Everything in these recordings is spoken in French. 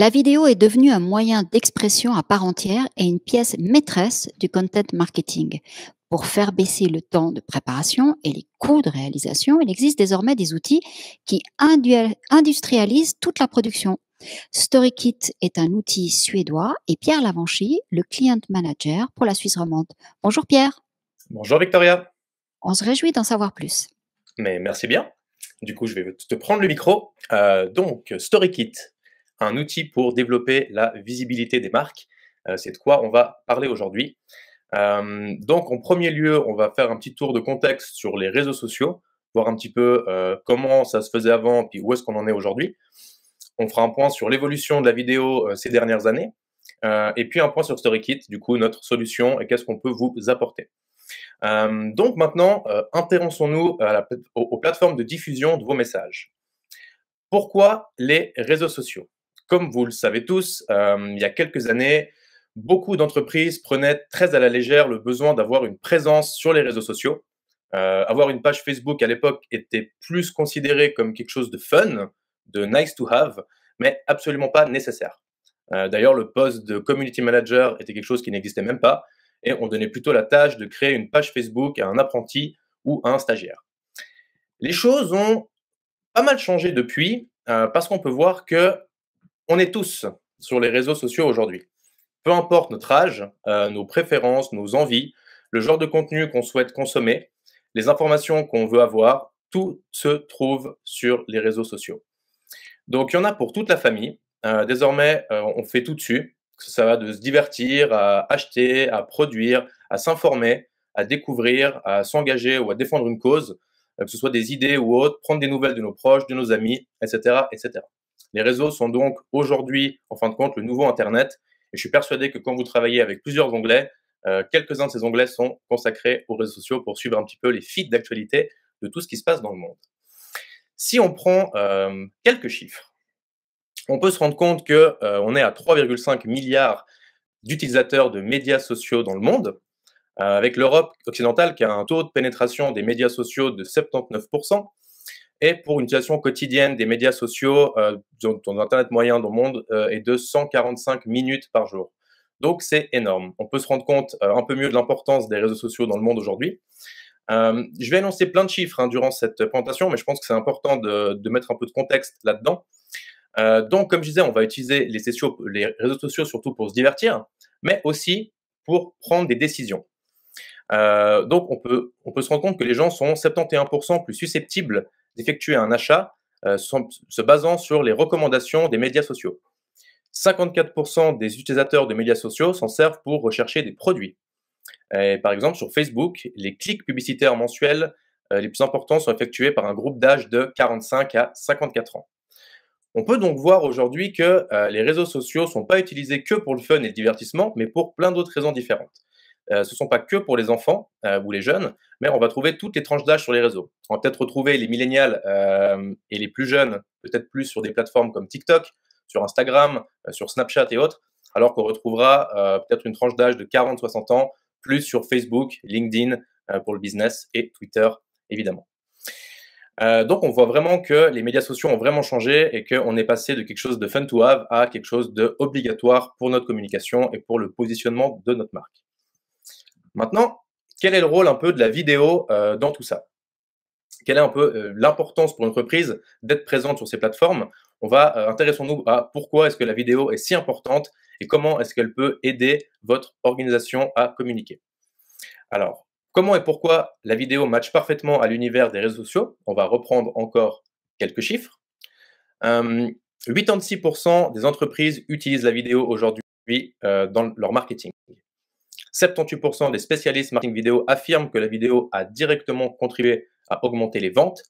La vidéo est devenue un moyen d'expression à part entière et une pièce maîtresse du content marketing. Pour faire baisser le temps de préparation et les coûts de réalisation, il existe désormais des outils qui industrialisent toute la production. StoryKit est un outil suédois et Pierre Lavanchy, le client manager pour la Suisse romande. Bonjour Pierre, Bonjour Victoria, on se réjouit d'en savoir plus. mais merci bien. Du coup, je vais te prendre le micro. Donc, StoryKit, un outil pour développer la visibilité des marques. C'est de quoi on va parler aujourd'hui. Donc, en premier lieu, on va faire un petit tour de contexte sur les réseaux sociaux, voir un petit peu comment ça se faisait avant, puis où est-ce qu'on en est aujourd'hui. On fera un point sur l'évolution de la vidéo ces dernières années, et puis un point sur StoryKit, du coup, notre solution et qu'est-ce qu'on peut vous apporter. Donc maintenant, intéressons-nous aux plateformes de diffusion de vos messages. Pourquoi les réseaux sociaux? Comme vous le savez tous, il y a quelques années, beaucoup d'entreprises prenaient très à la légère le besoin d'avoir une présence sur les réseaux sociaux. Avoir une page Facebook à l'époque était plus considéré comme quelque chose de fun, de nice to have, mais absolument pas nécessaire. D'ailleurs, le poste de community manager était quelque chose qui n'existait même pas, et on donnait plutôt la tâche de créer une page Facebook à un apprenti ou à un stagiaire. Les choses ont pas mal changé depuis, parce qu'on peut voir que on est tous sur les réseaux sociaux aujourd'hui. Peu importe notre âge, nos préférences, nos envies, le genre de contenu qu'on souhaite consommer, les informations qu'on veut avoir, tout se trouve sur les réseaux sociaux. Donc il y en a pour toute la famille. Désormais, on fait tout dessus. Ça va de se divertir, à acheter, à produire, à s'informer, à découvrir, à s'engager ou à défendre une cause, que ce soit des idées ou autres, prendre des nouvelles de nos proches, de nos amis, etc., etc. Les réseaux sont donc aujourd'hui, en fin de compte, le nouveau Internet. Et je suis persuadé que quand vous travaillez avec plusieurs onglets, quelques-uns de ces onglets sont consacrés aux réseaux sociaux pour suivre un petit peu les feeds d'actualité de tout ce qui se passe dans le monde. Si on prend quelques chiffres, on peut se rendre compte que on est à 3,5 milliards d'utilisateurs de médias sociaux dans le monde, avec l'Europe occidentale qui a un taux de pénétration des médias sociaux de 79%, et pour une utilisation quotidienne des médias sociaux, dont Internet moyen dans le monde est de 145 minutes par jour. Donc c'est énorme. On peut se rendre compte un peu mieux de l'importance des réseaux sociaux dans le monde aujourd'hui. Je vais énoncer plein de chiffres durant cette présentation, mais je pense que c'est important de mettre un peu de contexte là-dedans. Donc, comme je disais, on va utiliser les réseaux sociaux surtout pour se divertir, mais aussi pour prendre des décisions. Donc, on peut se rendre compte que les gens sont 71% plus susceptibles d'effectuer un achat se basant sur les recommandations des médias sociaux. 54% des utilisateurs de médias sociaux s'en servent pour rechercher des produits. Et par exemple, sur Facebook, les clics publicitaires mensuels les plus importants sont effectués par un groupe d'âge de 45 à 54 ans. On peut donc voir aujourd'hui que les réseaux sociaux ne sont pas utilisés que pour le fun et le divertissement, mais pour plein d'autres raisons différentes. Ce ne sont pas que pour les enfants ou les jeunes, mais on va trouver toutes les tranches d'âge sur les réseaux. On va peut-être retrouver les millénials et les plus jeunes, peut-être plus sur des plateformes comme TikTok, sur Instagram, sur Snapchat et autres, alors qu'on retrouvera peut-être une tranche d'âge de 40-60 ans, plus sur Facebook, LinkedIn pour le business et Twitter, évidemment. Donc on voit vraiment que les médias sociaux ont vraiment changé et qu'on est passé de quelque chose de fun to have à quelque chose d'obligatoire pour notre communication et pour le positionnement de notre marque. Maintenant, quel est le rôle un peu de la vidéo dans tout ça? Quelle est un peu l'importance pour une entreprise d'être présente sur ces plateformes? On va intéressons-nous à pourquoi est-ce que la vidéo est si importante et comment est-ce qu'elle peut aider votre organisation à communiquer. Alors, comment et pourquoi la vidéo matche parfaitement à l'univers des réseaux sociaux? On va reprendre encore quelques chiffres. 86% des entreprises utilisent la vidéo aujourd'hui dans leur marketing. 78% des spécialistes marketing vidéo affirment que la vidéo a directement contribué à augmenter les ventes.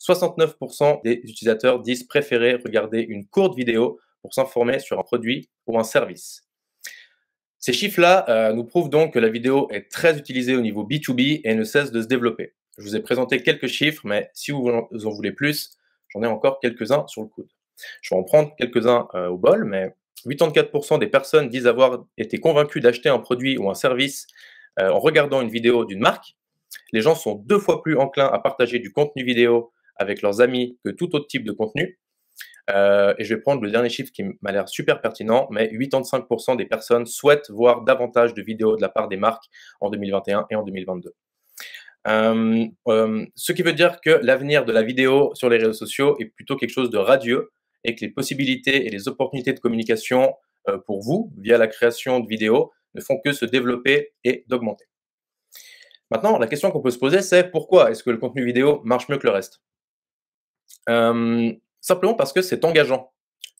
69% des utilisateurs disent préférer regarder une courte vidéo pour s'informer sur un produit ou un service. Ces chiffres-là nous prouvent donc que la vidéo est très utilisée au niveau B2B et ne cesse de se développer. Je vous ai présenté quelques chiffres, mais si vous en voulez plus, j'en ai encore quelques-uns sur le coude. Je vais en prendre quelques-uns au bol, mais 84% des personnes disent avoir été convaincues d'acheter un produit ou un service en regardant une vidéo d'une marque. Les gens sont 2 fois plus enclins à partager du contenu vidéo avec leurs amis que tout autre type de contenu. Et je vais prendre le dernier chiffre qui m'a l'air super pertinent, mais 85% des personnes souhaitent voir davantage de vidéos de la part des marques en 2021 et en 2022. Ce qui veut dire que l'avenir de la vidéo sur les réseaux sociaux est plutôt quelque chose de radieux et que les possibilités et les opportunités de communication pour vous, via la création de vidéos, ne font que se développer et d'augmenter. Maintenant, la question qu'on peut se poser, c'est pourquoi est-ce que le contenu vidéo marche mieux que le reste? Simplement parce que c'est engageant,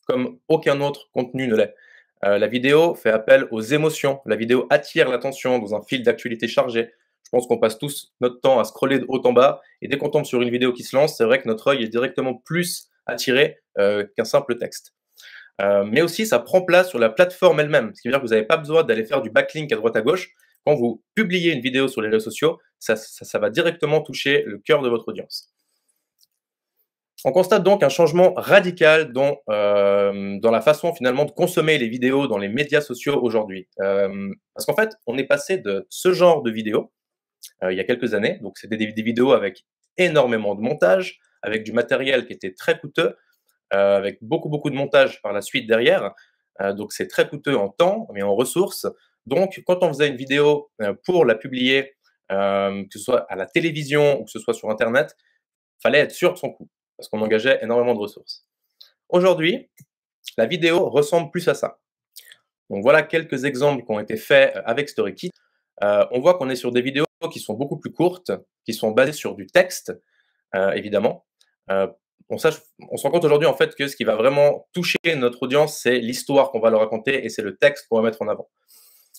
comme aucun autre contenu ne l'est. La vidéo fait appel aux émotions, la vidéo attire l'attention dans un fil d'actualité chargé. Je pense qu'on passe tous notre temps à scroller de haut en bas, et dès qu'on tombe sur une vidéo qui se lance, c'est vrai que notre œil est directement plus attiré qu'un simple texte. Mais aussi, ça prend place sur la plateforme elle-même, ce qui veut dire que vous n'avez pas besoin d'aller faire du backlink à droite à gauche. Quand vous publiez une vidéo sur les réseaux sociaux, ça va directement toucher le cœur de votre audience. On constate donc un changement radical dans la façon finalement de consommer les vidéos dans les médias sociaux aujourd'hui. Parce qu'en fait, on est passé de ce genre de vidéos il y a quelques années, donc c'était des vidéos avec énormément de montage, avec du matériel qui était très coûteux, avec beaucoup de montage par la suite derrière. Donc c'est très coûteux en temps, mais en ressources. Donc quand on faisait une vidéo pour la publier, que ce soit à la télévision ou que ce soit sur Internet, fallait être sûr de son coût, parce qu'on engageait énormément de ressources. Aujourd'hui, la vidéo ressemble plus à ça. Donc voilà quelques exemples qui ont été faits avec StoryKit. On voit qu'on est sur des vidéos qui sont beaucoup plus courtes, qui sont basées sur du texte, évidemment. On se rend compte aujourd'hui en fait que ce qui va vraiment toucher notre audience, c'est l'histoire qu'on va leur raconter et c'est le texte qu'on va mettre en avant.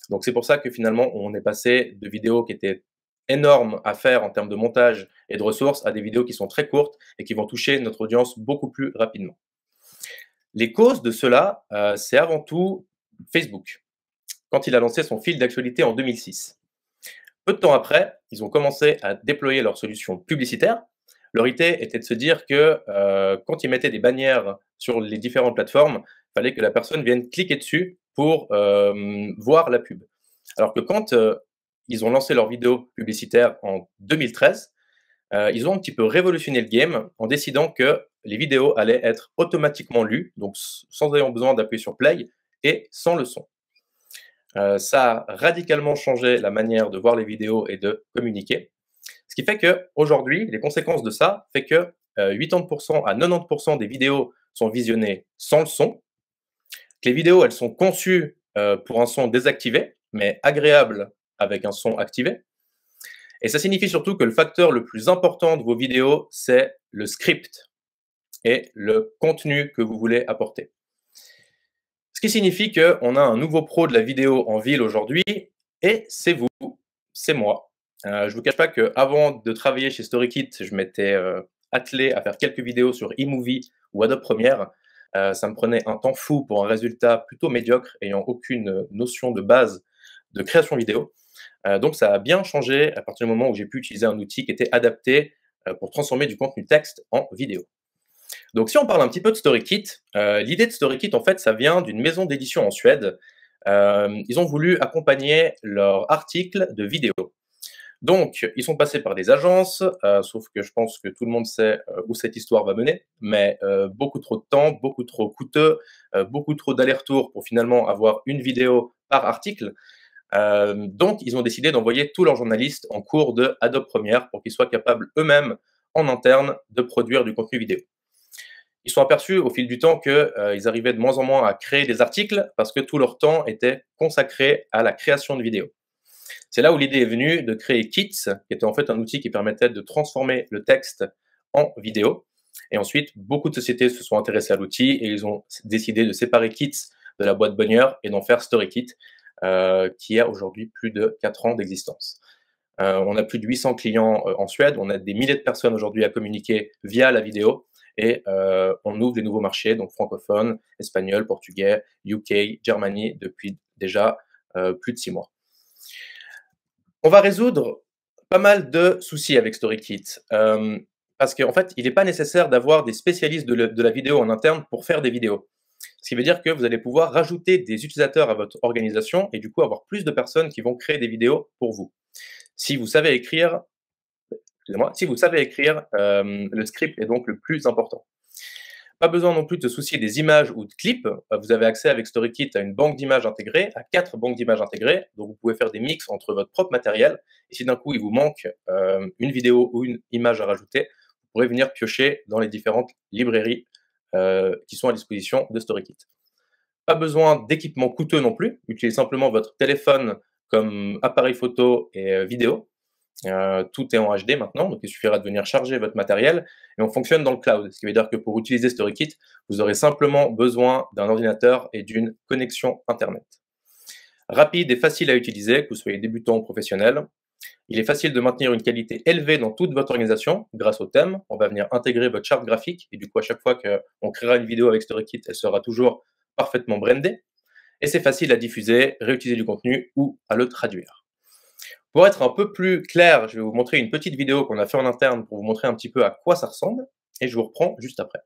Donc c'est pour ça que finalement on est passé de vidéos qui étaient énormes à faire en termes de montage et de ressources à des vidéos qui sont très courtes et qui vont toucher notre audience beaucoup plus rapidement. Les causes de cela, c'est avant tout Facebook, quand il a lancé son fil d'actualité en 2006. Peu de temps après, ils ont commencé à déployer leurs solutions publicitaires. Leur idée était de se dire que quand ils mettaient des bannières sur les différentes plateformes, il fallait que la personne vienne cliquer dessus pour voir la pub. Alors que quand ils ont lancé leur vidéo publicitaire en 2013, ils ont un petit peu révolutionné le game en décidant que les vidéos allaient être automatiquement lues, donc sans avoir besoin d'appuyer sur play et sans le son. Ça a radicalement changé la manière de voir les vidéos et de communiquer. Ce qui fait qu'aujourd'hui, les conséquences de ça fait que 80% à 90% des vidéos sont visionnées sans le son, que les vidéos, elles sont conçues pour un son désactivé, mais agréable avec un son activé. Et ça signifie surtout que le facteur le plus important de vos vidéos, c'est le script et le contenu que vous voulez apporter. Ce qui signifie qu'on a un nouveau pro de la vidéo en ville aujourd'hui, et c'est vous, c'est moi. Je ne vous cache pas qu'avant de travailler chez StoryKit, je m'étais attelé à faire quelques vidéos sur eMovie ou Adobe Premiere. Ça me prenait un temps fou pour un résultat plutôt médiocre, ayant aucune notion de base de création vidéo. Donc ça a bien changé à partir du moment où j'ai pu utiliser un outil qui était adapté pour transformer du contenu texte en vidéo. Donc si on parle un petit peu de StoryKit, l'idée de StoryKit, en fait, ça vient d'une maison d'édition en Suède. Ils ont voulu accompagner leurs articles de vidéo. Donc, ils sont passés par des agences, sauf que je pense que tout le monde sait où cette histoire va mener, mais beaucoup trop de temps, beaucoup trop coûteux, beaucoup trop d'allers-retours pour finalement avoir une vidéo par article. Donc, ils ont décidé d'envoyer tous leurs journalistes en cours de Adobe Premiere pour qu'ils soient capables eux-mêmes, en interne, de produire du contenu vidéo. Ils sont aperçus au fil du temps qu'ils arrivaient de moins en moins à créer des articles parce que tout leur temps était consacré à la création de vidéos. C'est là où l'idée est venue de créer Kits, qui était en fait un outil qui permettait de transformer le texte en vidéo. Et ensuite, beaucoup de sociétés se sont intéressées à l'outil et ils ont décidé de séparer Kits de la boîte bonheur et d'en faire StoryKit, qui a aujourd'hui plus de 4 ans d'existence. On a plus de 800 clients en Suède, on a des milliers de personnes aujourd'hui à communiquer via la vidéo et on ouvre des nouveaux marchés, donc francophones, espagnol, portugais, UK, Germany, depuis déjà plus de 6 mois. On va résoudre pas mal de soucis avec StoryKit, parce qu'en fait, il n'est pas nécessaire d'avoir des spécialistes de la vidéo en interne pour faire des vidéos. Ce qui veut dire que vous allez pouvoir rajouter des utilisateurs à votre organisation et du coup avoir plus de personnes qui vont créer des vidéos pour vous. Si vous savez écrire, le script est donc le plus important. Pas besoin non plus de se soucier des images ou de clips. Vous avez accès avec StoryKit à une banque d'images intégrée, à 4 banques d'images intégrées. Donc, vous pouvez faire des mix entre votre propre matériel. Et si d'un coup, il vous manque une vidéo ou une image à rajouter, vous pourrez venir piocher dans les différentes librairies qui sont à disposition de StoryKit. Pas besoin d'équipement coûteux non plus. Utilisez simplement votre téléphone comme appareil photo et vidéo. Tout est en HD maintenant, donc il suffira de venir charger votre matériel et on fonctionne dans le cloud. Ce qui veut dire que pour utiliser StoryKit, vous aurez simplement besoin d'un ordinateur et d'une connexion Internet. Rapide et facile à utiliser, que vous soyez débutant ou professionnel. Il est facile de maintenir une qualité élevée dans toute votre organisation grâce au thème. On va venir intégrer votre charte graphique et du coup, à chaque fois qu'on créera une vidéo avec StoryKit, elle sera toujours parfaitement brandée. Et c'est facile à diffuser, réutiliser du contenu ou à le traduire. Pour être un peu plus clair, je vais vous montrer une petite vidéo qu'on a fait en interne pour vous montrer un petit peu à quoi ça ressemble et je vous reprends juste après.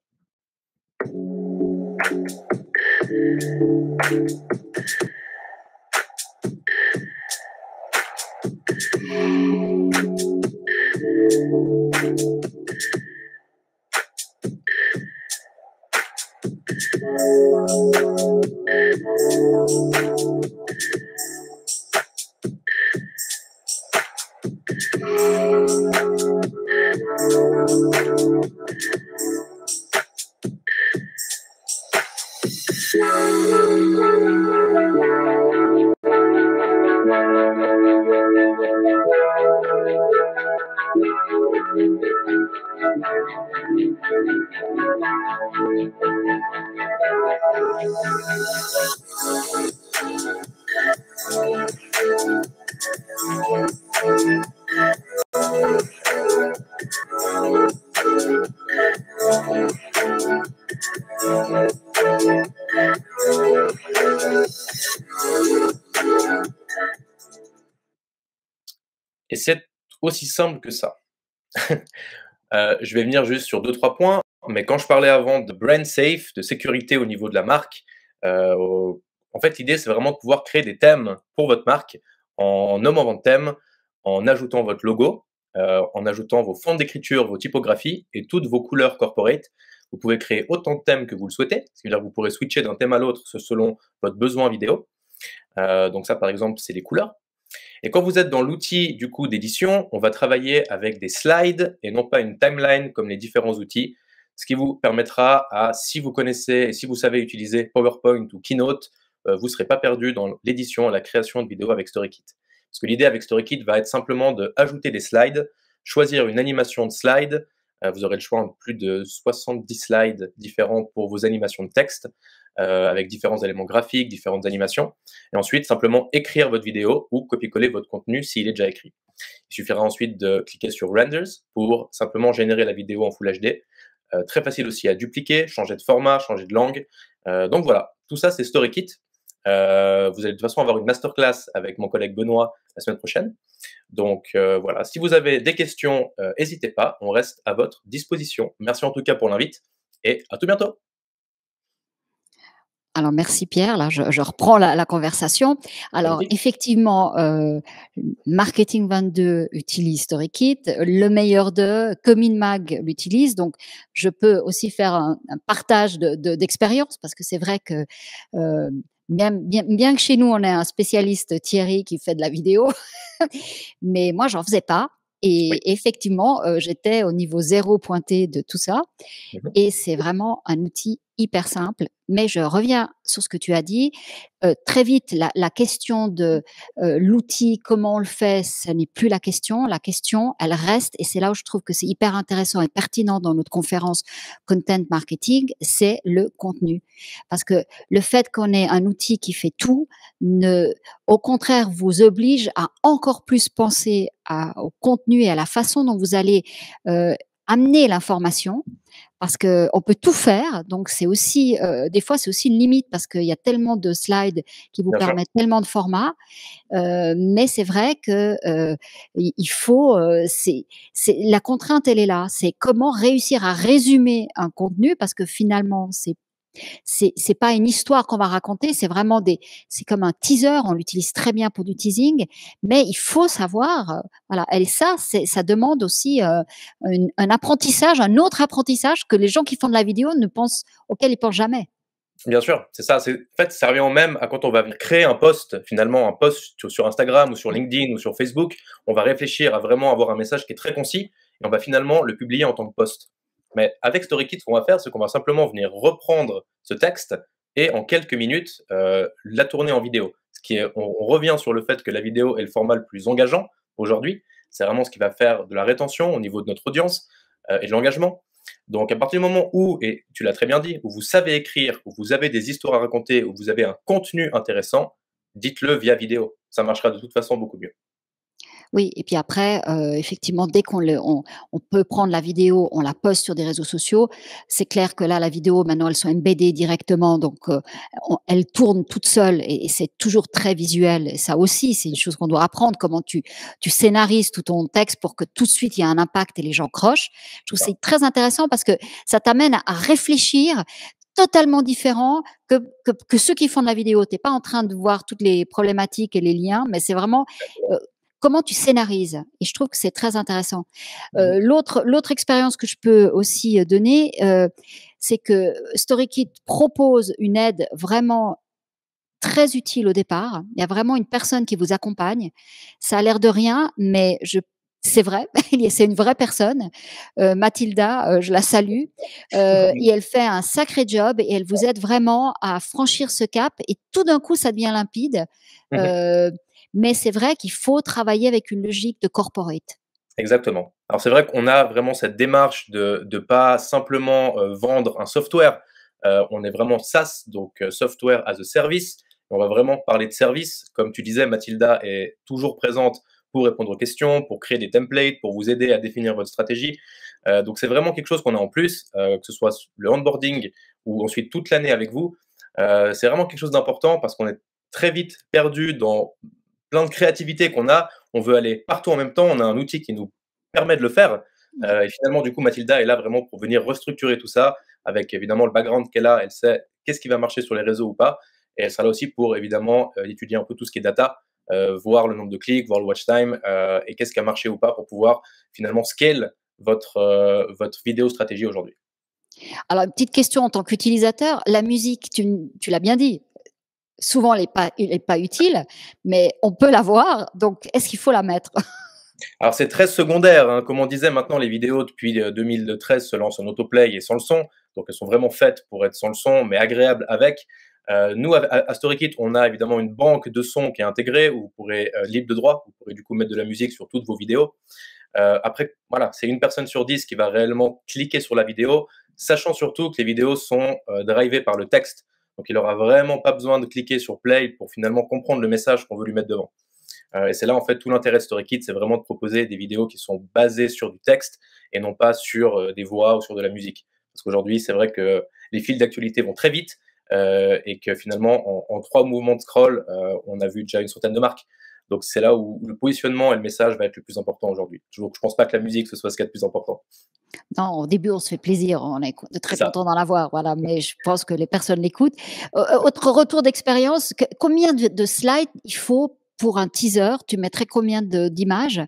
Et c'est aussi simple que ça. Je vais venir juste sur 2-3 points, mais quand je parlais avant de brand safe, de sécurité au niveau de la marque, en fait, l'idée, c'est vraiment de pouvoir créer des thèmes pour votre marque en nommant votre thème, en ajoutant votre logo, en ajoutant vos fonds d'écriture, vos typographies et toutes vos couleurs corporate. Vous pouvez créer autant de thèmes que vous le souhaitez, c'est-à-dire que vous pourrez switcher d'un thème à l'autre selon votre besoin vidéo. Donc ça, par exemple, c'est les couleurs. Et quand vous êtes dans l'outil du coup d'édition, on va travailler avec des slides et non pas une timeline comme les différents outils, ce qui vous permettra si vous connaissez et si vous savez utiliser PowerPoint ou Keynote, vous ne serez pas perdu dans l'édition et la création de vidéos avec StoryKit. Parce que l'idée avec StoryKit va être simplement d'ajouter des slides, choisir une animation de slide. Vous aurez le choix de plus de 70 slides différents pour vos animations de texte, avec différents éléments graphiques, différentes animations. Et ensuite, simplement écrire votre vidéo ou copier-coller votre contenu s'il est déjà écrit. Il suffira ensuite de cliquer sur Renders pour simplement générer la vidéo en Full HD. Très facile aussi à dupliquer, changer de format, changer de langue. Donc voilà, tout ça c'est StoryKit. Vous allez de toute façon avoir une masterclass avec mon collègue Benoît la semaine prochaine. Donc voilà, si vous avez des questions, n'hésitez pas, on reste à votre disposition. Merci en tout cas pour l'invite et à tout bientôt. Alors merci Pierre, là je reprends la conversation. Alors Magnifique. effectivement, Marketing 22 utilise StoryKit, Le Meilleur de, ComInMag l'utilise, donc je peux aussi faire un partage d'expérience parce que c'est vrai que, bien que chez nous on ait un spécialiste Thierry qui fait de la vidéo, mais moi j'en faisais pas Oui. et effectivement, j'étais au niveau 0 pointé de tout ça Mmh. et c'est vraiment un outil hyper simple. Mais je reviens sur ce que tu as dit. Très vite, la question de l'outil, comment on le fait, ce n'est plus la question. La question, elle reste, et c'est là où je trouve que c'est hyper intéressant et pertinent dans notre conférence Content Marketing, c'est le contenu. Parce que le fait qu'on ait un outil qui fait tout, au contraire, vous oblige à encore plus penser au contenu et à la façon dont vous allez amener l'information parce qu'on peut tout faire, donc c'est aussi, des fois, c'est aussi une limite parce qu'il y a tellement de slides qui vous Bien sûr. permettent tellement de formats, mais c'est vrai que, il faut, c'est la contrainte, elle est là. C'est comment réussir à résumer un contenu parce que finalement, c'est C'est pas une histoire qu'on va raconter, c'est vraiment c'est comme un teaser, on l'utilise très bien pour du teasing, mais il faut savoir, voilà et ça demande aussi, un apprentissage, un autre apprentissage que les gens qui font de la vidéo ne pensent auquel ils pensent jamais. Bien sûr, c'est ça. En fait, ça revient au même à quand on va venir créer un post, finalement, un post sur Instagram ou sur Ouais. LinkedIn ou sur Facebook. On va réfléchir à vraiment avoir un message qui est très concis et on va finalement le publier en tant que post. Mais avec StoryKit, ce qu'on va faire, c'est qu'on va simplement venir reprendre ce texte et en quelques minutes, la tourner en vidéo. On revient sur le fait que la vidéo est le format le plus engageant aujourd'hui. C'est vraiment ce qui va faire de la rétention au niveau de notre audience et de l'engagement. Donc, à partir du moment où, et tu l'as très bien dit, où vous savez écrire, où vous avez des histoires à raconter, où vous avez un contenu intéressant, dites-le via vidéo. Ça marchera de toute façon beaucoup mieux. Oui et puis après, effectivement, dès on peut prendre la vidéo, on la poste sur des réseaux sociaux. C'est clair que là, la vidéo, maintenant, elles sont embeddées directement, donc elles tournent toutes seules et c'est toujours très visuel et ça aussi, c'est une chose qu'on doit apprendre, comment tu scénarises tout ton texte pour que tout de suite, il y a un impact et les gens crochent. Je trouve que c'est très intéressant parce que ça t'amène à réfléchir totalement différent que ceux qui font de la vidéo. Tu es pas en train de voir toutes les problématiques et les liens, mais c'est vraiment, heu, comment tu scénarises et je trouve que c'est très intéressant. Mhm. L'autre expérience que je peux aussi, donner, c'est que StoryKit propose une aide vraiment très utile au départ. Il y a vraiment une personne qui vous accompagne. Ça a l'air de rien, mais c'est vrai, c'est une vraie personne. Mathilda, je la salue, et elle fait un sacré job et elle vous aide vraiment à franchir ce cap et tout d'un coup, ça devient limpide. Mhm. Heu, mais c'est vrai qu'il faut travailler avec une logique de corporate. Exactement. Alors c'est vrai qu'on a vraiment cette démarche de pas simplement, vendre un software. On est vraiment SaaS, donc Software as a Service. On va vraiment parler de service. Comme tu disais, Mathilda est toujours présente pour répondre aux questions, pour créer des templates, pour vous aider à définir votre stratégie. Donc c'est vraiment quelque chose qu'on a en plus, que ce soit le onboarding ou ensuite toute l'année avec vous. C'est vraiment quelque chose d'important parce qu'on est très vite perdu dans plein de créativité qu'on a. On veut aller partout en même temps. On a un outil qui nous permet de le faire. Ouais. Et finalement, du coup, Mathilda est là vraiment pour venir restructurer tout ça avec évidemment le background qu'elle a. Elle sait qu'est-ce qui va marcher sur les réseaux ou pas. Et elle sera là aussi pour évidemment étudier un peu tout ce qui est data, voir le nombre de clics, voir le watch time et qu'est-ce qui a marché ou pas pour pouvoir finalement scale votre vidéo stratégie aujourd'hui. Alors une petite question en tant qu'utilisateur, la musique, tu l'as bien dit, souvent elle est pas utile, mais on peut la voir, donc est-ce qu'il faut la mettre? Alors c'est très secondaire, hein. Comme on disait, maintenant les vidéos depuis 2013 se lancent en autoplay et sans le son, donc elles sont vraiment faites pour être sans le son, mais agréables avec. Nous, à StoryKit, on a évidemment une banque de sons qui est intégrée où vous pourrez, libre de droit, vous pourrez du coup mettre de la musique sur toutes vos vidéos. Après, voilà, c'est une personne sur 10 qui va réellement cliquer sur la vidéo, sachant surtout que les vidéos sont drivées par le texte. Donc il aura vraiment pas besoin de cliquer sur play pour finalement comprendre le message qu'on veut lui mettre devant. Et c'est là, en fait, tout l'intérêt de StoryKit, c'est vraiment de proposer des vidéos qui sont basées sur du texte et non pas sur des voix ou sur de la musique. Parce qu'aujourd'hui, c'est vrai que les fils d'actualité vont très vite et que finalement, en 3 mouvements de scroll, on a vu déjà une centaine de marques. Donc c'est là où le positionnement et le message va être le plus important aujourd'hui. Donc je pense pas que la musique ce soit ce qu'il y a de plus important. Non, au début, on se fait plaisir, on est C'est très ça. content d'en avoir, voilà, mais je pense que les personnes l'écoutent. Autre retour d'expérience, combien de slides il faut pour un teaser? Tu mettrais combien d'images?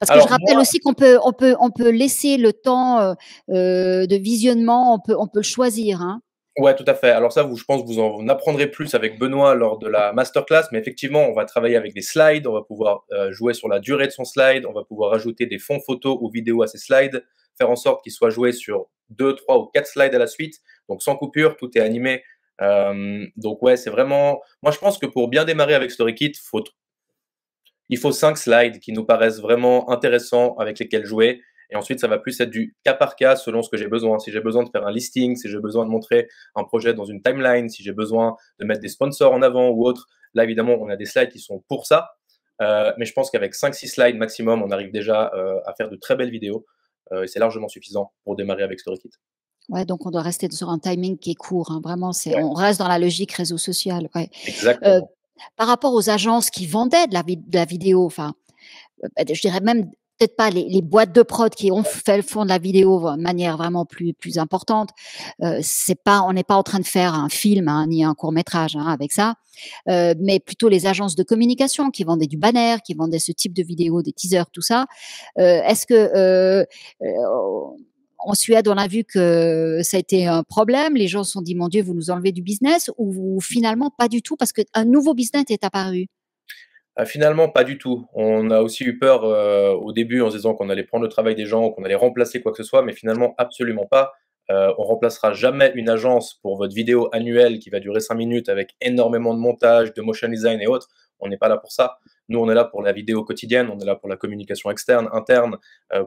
Parce que je Alors rappelle aussi qu'on peut laisser le temps de visionnement, on peut le choisir, hein. ouais, tout à fait. Alors ça, je pense que vous en apprendrez plus avec Benoît lors de la masterclass, mais effectivement, on va travailler avec des slides, on va pouvoir jouer sur la durée de son slide, on va pouvoir ajouter des fonds photos ou vidéos à ces slides, faire en sorte qu'ils soient joués sur 2, 3 ou 4 slides à la suite, donc sans coupure, tout est animé. Donc ouais, c'est vraiment... Moi, je pense que pour bien démarrer avec StoryKit, il faut 5 slides qui nous paraissent vraiment intéressants avec lesquels jouer. Et ensuite, ça va plus être du cas par cas selon ce que j'ai besoin. Si j'ai besoin de faire un listing, si j'ai besoin de montrer un projet dans une timeline, si j'ai besoin de mettre des sponsors en avant ou autre, là, évidemment, on a des slides qui sont pour ça. Mais je pense qu'avec 5-6 slides maximum, on arrive déjà à faire de très belles vidéos. Et c'est largement suffisant pour démarrer avec StoryKit. Ouais, donc on doit rester sur un timing qui est court, hein, vraiment, Ouais, on reste dans la logique réseau social, ouais. Heu, exactement. Par rapport aux agences qui vendaient de la vidéo, enfin, je dirais même peut-être pas les boîtes de prod qui font de la vidéo de manière vraiment plus importante. C'est pas On n'est pas en train de faire un film, hein, ni un court métrage, hein, avec ça, mais plutôt les agences de communication qui vendaient du banner, qui vendaient ce type de vidéo, des teasers, tout ça. Est-ce que en Suède, on a vu que ça a été un problème. Les gens se sont dit, mon Dieu, vous nous enlevez du business, ou finalement pas du tout parce qu'un nouveau business est apparu. Finalement, pas du tout. On a aussi eu peur, au début en se disant qu'on allait prendre le travail des gens, qu'on allait remplacer quoi que ce soit, mais finalement absolument pas. On remplacera jamais une agence pour votre vidéo annuelle qui va durer 5 minutes avec énormément de montage, de motion design et autres. On n'est pas là pour ça. Nous, on est là pour la vidéo quotidienne, on est là pour la communication externe, interne,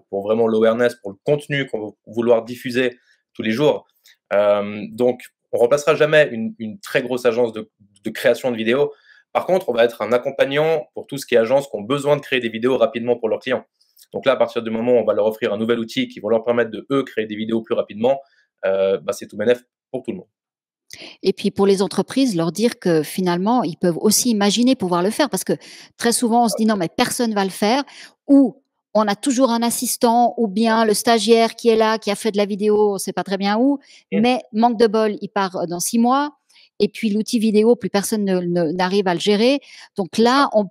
pour vraiment l'awareness, pour le contenu qu'on va vouloir diffuser tous les jours. Donc on remplacera jamais une très grosse agence de création de vidéos. Par contre, on va être un accompagnant pour tout ce qui est agences qui ont besoin de créer des vidéos rapidement pour leurs clients. Donc là, à partir du moment où on va leur offrir un nouvel outil qui va leur permettre de, eux, créer des vidéos plus rapidement, c'est tout bénef pour tout le monde. Et puis pour les entreprises, leur dire que finalement, ils peuvent aussi imaginer pouvoir le faire parce que très souvent, on se dit non, mais personne va le faire, ou on a toujours un assistant ou bien le stagiaire qui est là, qui a fait de la vidéo, on ne sait pas très bien où, Mmh. mais manque de bol, il part dans 6 mois. Et puis l'outil vidéo, plus personne n'arrive à le gérer. Donc C'est ça. là, on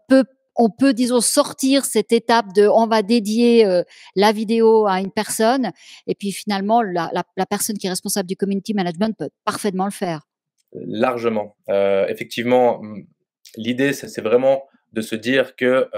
peut, disons, sortir cette étape de on va dédier la vidéo à une personne. Et puis finalement, la personne qui est responsable du community management peut parfaitement le faire. Largement. Effectivement, l'idée, c'est vraiment de se dire que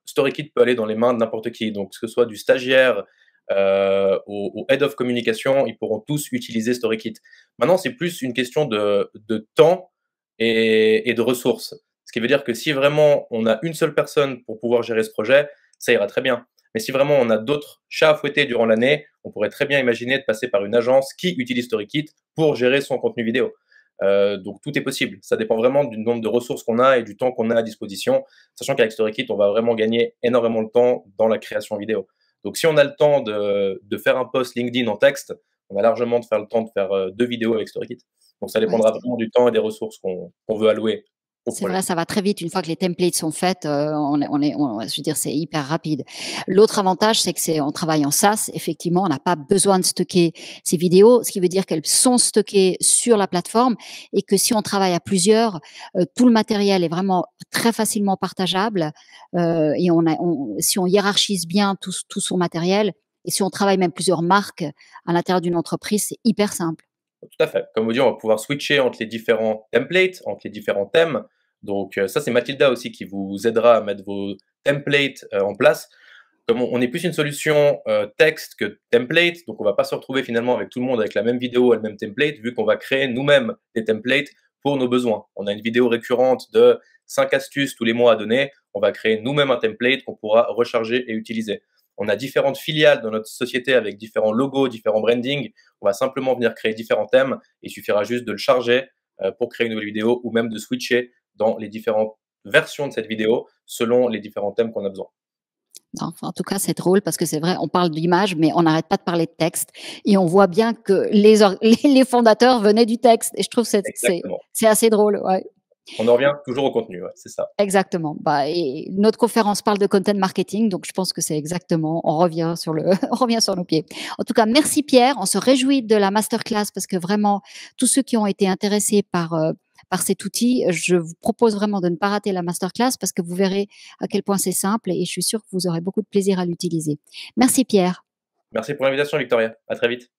StoryKit peut aller dans les mains de n'importe qui. Donc, que ce soit du stagiaire au head of communication, ils pourront tous utiliser StoryKit. Maintenant, c'est plus une question de temps et de ressources. Ce qui veut dire que si vraiment on a une seule personne pour pouvoir gérer ce projet, ça ira très bien. Mais si vraiment on a d'autres chats à fouetter durant l'année, on pourrait très bien imaginer de passer par une agence qui utilise StoryKit pour gérer son contenu vidéo. Donc tout est possible. Ça dépend vraiment du nombre de ressources qu'on a et du temps qu'on a à disposition, sachant qu'avec StoryKit, on va vraiment gagner énormément de temps dans la création vidéo. Donc si on a le temps de faire un post LinkedIn en texte, on a largement de faire le temps de faire 2 vidéos avec StoryKit. Donc ça Ouais, dépendra vraiment du temps et des ressources qu'on veut allouer au c'est projet. vrai, ça va très vite. Une fois que les templates sont faites, je veux dire, c'est hyper rapide. L'autre avantage, c'est que on travaille en SaaS. Effectivement, on n'a pas besoin de stocker ces vidéos, ce qui veut dire qu'elles sont stockées sur la plateforme et que si on travaille à plusieurs, tout le matériel est vraiment très facilement partageable. Et si on hiérarchise bien tout son matériel et si on travaille même plusieurs marques à l'intérieur d'une entreprise, c'est hyper simple. Tout à fait. Comme vous dites, on va pouvoir switcher entre les différents templates, entre les différents thèmes. Donc ça, c'est Mathilda aussi qui vous aidera à mettre vos templates en place. Comme on est plus une solution texte que template, donc on va pas se retrouver finalement avec tout le monde avec la même vidéo et le même template, vu qu'on va créer nous-mêmes des templates pour nos besoins. On a une vidéo récurrente de 5 astuces tous les mois à donner, on va créer nous-mêmes un template qu'on pourra recharger et utiliser. On a différentes filiales dans notre société avec différents logos, différents brandings. On va simplement venir créer différents thèmes. Il suffira juste de le charger pour créer une nouvelle vidéo ou même de switcher dans les différentes versions de cette vidéo selon les différents thèmes qu'on a besoin. Non, enfin, en tout cas, c'est drôle parce que c'est vrai, on parle d'image, mais on n'arrête pas de parler de texte et on voit bien que les fondateurs venaient du texte et je trouve que Exactement. c'est assez drôle, ouais. On en revient toujours au contenu, ouais, c'est ça. Exactement. Bah, et notre conférence parle de content marketing, donc je pense que c'est exactement, on revient sur on revient sur nos pieds. En tout cas, merci Pierre. On se réjouit de la masterclass parce que vraiment, tous ceux qui ont été intéressés par cet outil, je vous propose vraiment de ne pas rater la masterclass parce que vous verrez à quel point c'est simple et je suis sûre que vous aurez beaucoup de plaisir à l'utiliser. Merci Pierre. Merci pour l'invitation, Victoria. À très vite.